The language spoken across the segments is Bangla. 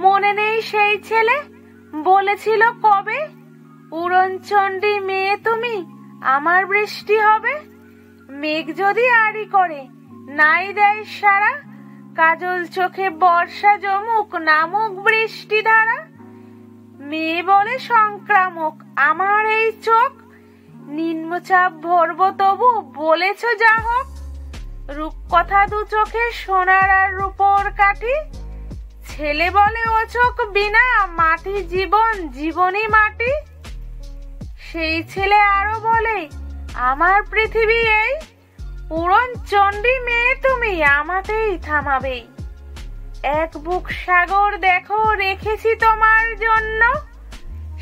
মনে নেই সেই ছেলে বলেছিল কবে, উড়নচণ্ডী মেয়ে তুমি, আমার বৃষ্টি হবে। মেঘ যদি আড়ি করে নাই দেয় সারা, কাজল চোখে বর্ষা জমুক নামুক বৃষ্টি ধারা। মেয়ে বলে সংক্রামক আমার এই চোখ, নিম্নচাপ ভরবো তবু বলেছ যা হোক। রূপকথা দু চোখে সোনার আর রূপোর কাঠি, ছেলে বলে ও চোখ বিনা মাটি জীবন জীবনই মাটি। সেই ছেলে আরো বলে আমার পৃথিবী এই, উড়নচণ্ডী মেয়ে তুমি আমাতেই থামাবেই। এক বুক সাগর দেখো রেখেছি তোমার জন্য,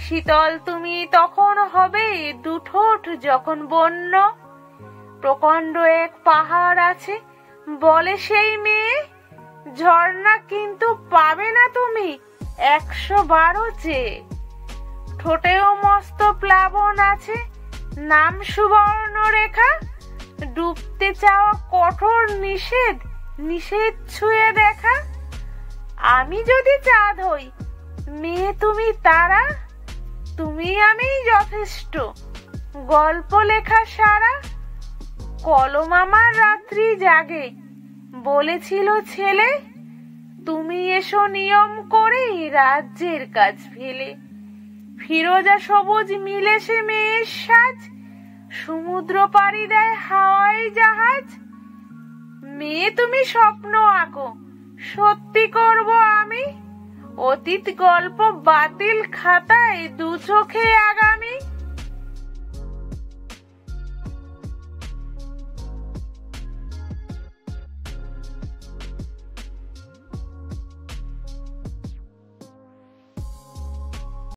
শীতল তুমি তখন হবে দুঠোঁট যখন বন্য। প্রকাণ্ড এক পাহাড় আছে বলে সেই মেয়ে, ঝর্ণা কিন্তু পাবে না তুমি 112 চেয়ে। ঠোঁটেও মস্ত প্লাবন আছে নাম সুবর্ণ রেখা, ডুবতে চাওয়া কঠোর নিষেধ নিষেধ ছুঁয়ে দেখা। আমি যদি চাঁদ হই মেয়ে তুমি তারা, তুমি আমি যথেষ্ট গল্প লেখা সারা। কলম আমার রাত্রি জাগে বলেছিল ছেলে, তুমি এসো নিয়ম করেই রাজ্যের কাজ ফেলে। ফিরোজা সবুজ মিলে সে মেয়ের সাজ, সমুদ্র পাড়ি দেয় হাওয়াই জাহাজ। মেয়ে তুমি স্বপ্ন আঁকো সত্যি করব আমি, অতীত গল্প বাতিল খাতায় দু চোখে আগামী।